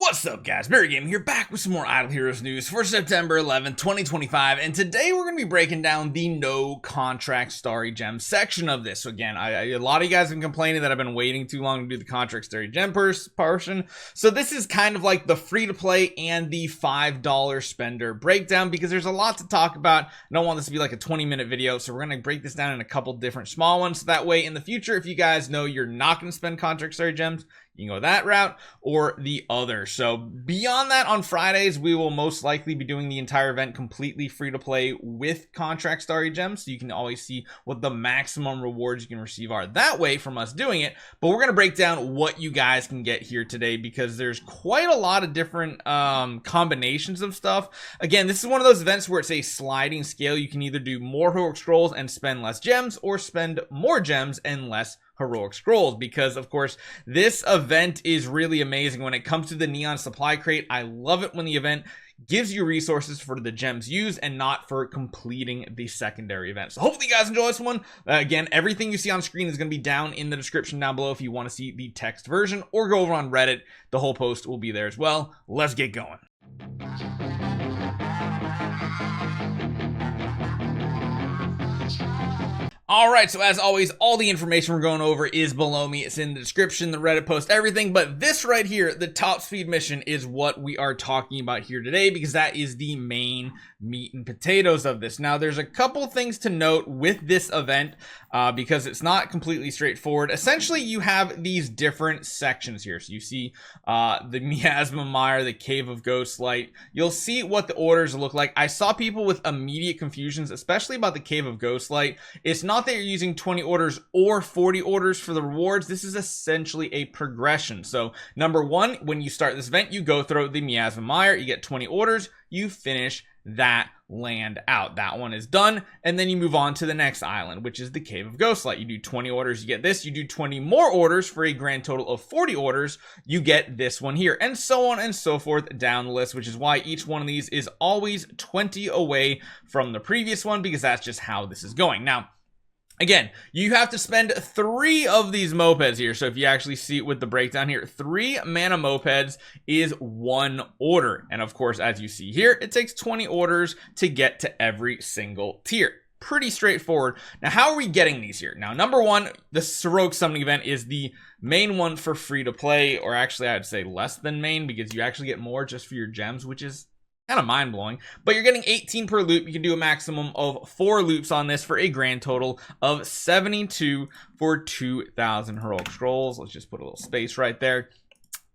What's up, guys? Barry Gaming here, back with some more Idle Heroes news for September 11th, 2025, and today we're going to be breaking down the no contract starry gem section of this. So again, a lot of you guys have been complaining that I've been waiting too long to do the contract starry gem portion, so this is kind of like the free-to-play and the $5 spender breakdown, because there's a lot to talk about. I don't want this to be like a 20-minute video, so we're going to break this down in a couple different small ones, so that way in the future, if you guys know you're not going to spend contract starry gems, you can go that route or the other. So beyond that, on Fridays, we will most likely be doing the entire event completely free to play with contract starry gems. So you can always see what the maximum rewards you can receive are that way from us doing it. But we're going to break down what you guys can get here today, because there's quite a lot of different combinations of stuff. Again, this is one of those events where it's a sliding scale. You can either do more heroic scrolls and spend less gems, or spend more gems and less heroic scrolls, because of course this event is really amazing when it comes to the neon supply crate. I love it when the event gives you resources for the gems used and not for completing the secondary event. So hopefully you guys enjoy this one. Again, everything you see on screen is going to be down in the description down below if you want to see the text version, or go over on Reddit. The whole post will be there as well. Let's get going. Alright, so as always, all the information we're going over is below me. It's in the description, the Reddit post, everything. But this right here, the top speed mission, is what we are talking about here today, because that is the main meat and potatoes of this. Now, there's a couple things to note with this event, because it's not completely straightforward. Essentially, you have these different sections here. So you see the Miasma Mire, the Cave of Ghostlight. You'll see what the orders look like. I saw people with immediate confusions, especially about the Cave of Ghostlight. It's not that you're using 20 orders or 40 orders for the rewards. This is essentially a progression. So number one, when you start this event, you go through the Miasma Mire, you get 20 orders, you finish that land out. That one is done, and then you move on to the next island, which is the Cave of Ghostlight. You do 20 orders, you get this. You do 20 more orders for a grand total of 40 orders, you get this one here, and so on and so forth down the list, which is why each one of these is always 20 away from the previous one, because that's just how this is going. Now, again, you have to spend 3 of these mopeds here. So if you actually see it with the breakdown here, 3 mana mopeds is 1 order. And of course, as you see here, it takes 20 orders to get to every single tier. Pretty straightforward. Now, how are we getting these here? Now, number one, the Heroic Summoning event is the main one for free to play, or actually I'd say less than main, because you actually get more just for your gems, which is kind of mind-blowing. But you're getting 18 per loop. You can do a maximum of 4 loops on this for a grand total of 72 for 2,000 heroic scrolls. Let's just put a little space right there.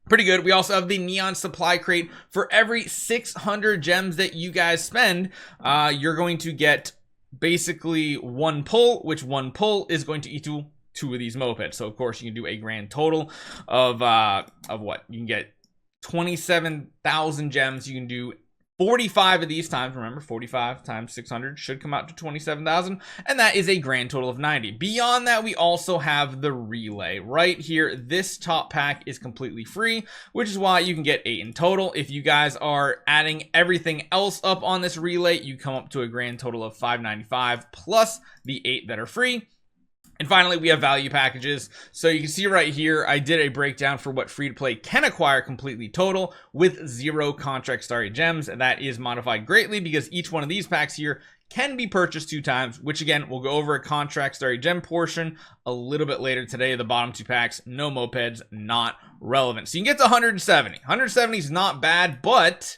Pretty good. We also have the Neon Supply Crate. For every 600 gems that you guys spend, you're going to get basically 1 pull, which 1 pull is going to equal 2 of these mopeds. So of course you can do a grand total of what? You can get 27,000 gems. You can do 45 of these times. Remember, 45 times 600 should come out to 27,000, and that is a grand total of 90. Beyond that, we also have the relay right here. This top pack is completely free, which is why you can get 8 in total. If you guys are adding everything else up on this relay, you come up to a grand total of 595 plus the 8 that are free. And finally, we have value packages. So you can see right here, I did a breakdown for what free-to-play can acquire completely total with 0 contract starry gems. And that is modified greatly, because each one of these packs here can be purchased 2 times, which again, we'll go over a contract starry gem portion a little bit later today. The bottom 2 packs, no mopeds, not relevant. So you can get to 170. 170 is not bad, but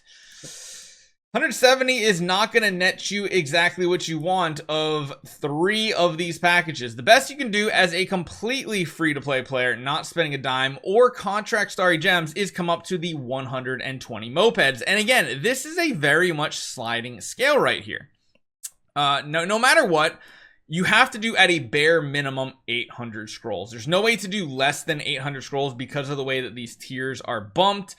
170 is not going to net you exactly what you want of 3 of these packages. The best you can do as a completely free-to-play player, not spending a dime, or contract starry gems, is come up to the 120 mopeds. And again, this is a very much sliding scale right here. No matter what, you have to do at a bare minimum 800 scrolls. There's no way to do less than 800 scrolls because of the way that these tiers are bumped.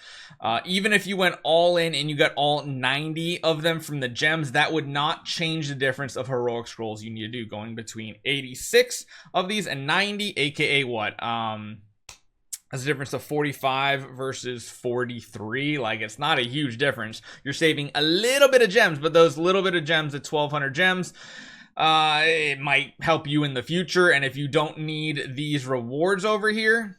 Even if you went all in and you got all 90 of them from the gems, that would not change the difference of heroic scrolls you need to do, going between 86 of these and 90, aka what? That's a difference of 45 versus 43. Like, it's not a huge difference. You're saving a little bit of gems, but those little bit of gems, the 1,200 gems, it might help you in the future. And if you don't need these rewards over here,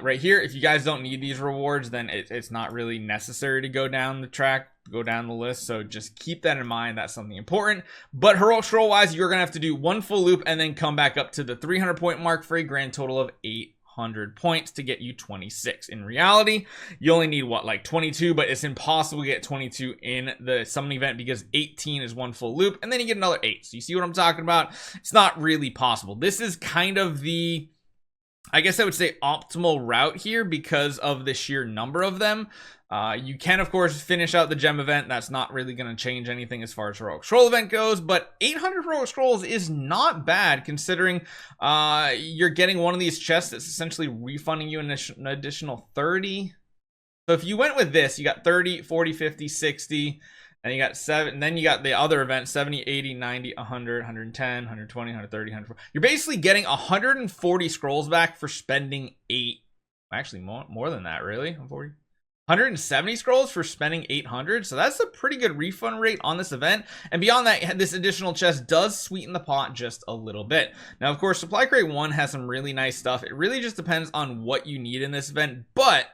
right here, if you guys don't need these rewards, then it's not really necessary to go down the track, go down the list. So just keep that in mind. That's something important. But heroic scroll wise, you're gonna have to do one full loop and then come back up to the 300 point mark for a grand total of 800 points to get you 26. In reality, you only need what, like 22, but it's impossible to get 22 in the summoning event because 18 is one full loop and then you get another 8. So you see what I'm talking about? It's not really possible. This is kind of the, I guess I would say, optimal route here because of the sheer number of them. You can, of course, finish out the gem event. That's not really going to change anything as far as heroic scroll event goes, but 800 heroic scrolls is not bad considering you're getting one of these chests that's essentially refunding you an additional 30. So if you went with this, you got 30, 40, 50, 60, and you got 7, and then you got the other event 70, 80, 90, 100, 110, 120, 130, 140. You're basically getting 140 scrolls back for spending 8. Actually, more than that, really. 170 scrolls for spending 800. So that's a pretty good refund rate on this event. And beyond that, this additional chest does sweeten the pot just a little bit. Now, of course, Supply Crate 1 has some really nice stuff. It really just depends on what you need in this event, but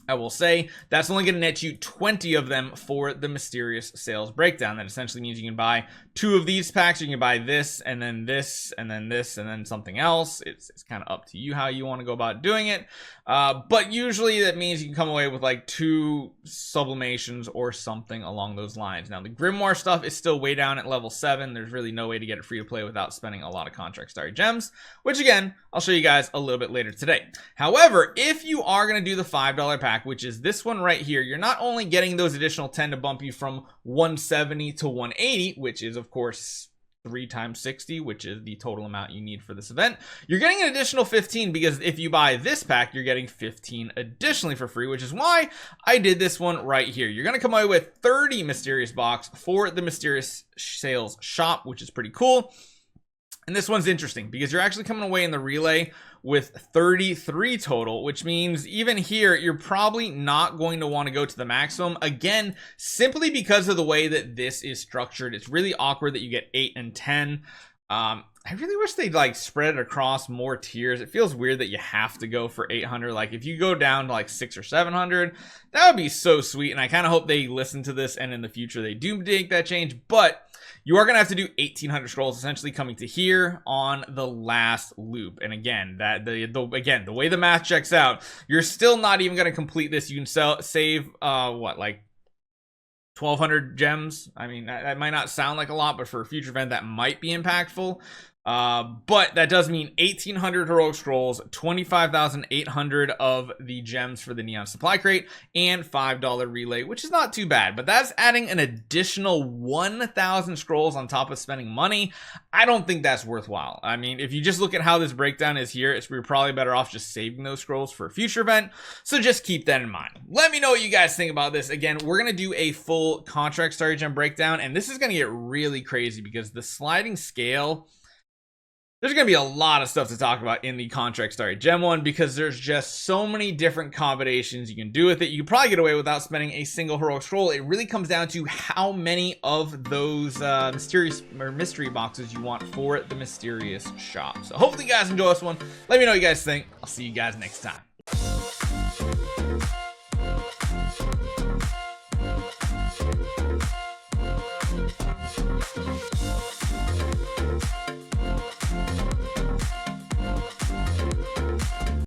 I will say that's only going to net you 20 of them for the mysterious sales breakdown. That essentially means you can buy 2 of these packs. You can buy this and then this and then this and then something else. It's kind of up to you how you want to go about doing it. But usually that means you can come away with like 2 sublimations or something along those lines. Now the Grimoire stuff is still way down at level 7. There's really no way to get it free to play without spending a lot of contract starry gems, which again, I'll show you guys a little bit later today. However, if you are going to do the $5 pack, which is this one right here, you're not only getting those additional 10 to bump you from 170 to 180, which is of course 3 times 60, which is the total amount you need for this event. You're getting an additional 15 because if you buy this pack, you're getting 15 additionally for free, which is why I did this one right here. You're going to come away with 30 mysterious box for the mysterious sales shop, which is pretty cool. And this one's interesting because you're actually coming away in the relay with 33 total, which means even here, you're probably not going to want to go to the maximum. Again, simply because of the way that this is structured. It's really awkward that you get 8 and 10. I really wish they'd like spread it across more tiers. It feels weird that you have to go for 800. Like if you go down to like 600 or 700, that would be so sweet. And I kind of hope they listen to this and in the future they do make that change. But you are going to have to do 1800 scrolls essentially coming to here on the last loop. And again, that the way the math checks out, you're still not even going to complete this. You can save what, like 1200 gems. I mean, that might not sound like a lot, but for a future event that might be impactful. But that does mean 1800 heroic scrolls, 25,800 of the gems for the Neon Supply Crate, and $5 relay, which is not too bad, but that's adding an additional 1,000 scrolls on top of spending money. I don't think that's worthwhile. I mean, if you just look at how this breakdown is here, we're probably better off just saving those scrolls for a future event. So just keep that in mind. Let me know what you guys think about this. Again, we're going to do a full contract starry gem breakdown, and this is going to get really crazy because the sliding scale, there's going to be a lot of stuff to talk about in the contract starry gem one because there's just so many different combinations you can do with it. You can probably get away without spending a single heroic scroll. It really comes down to how many of those mysterious or mystery boxes you want for the mysterious shop. So hopefully you guys enjoy this one. Let me know what you guys think. I'll see you guys next time.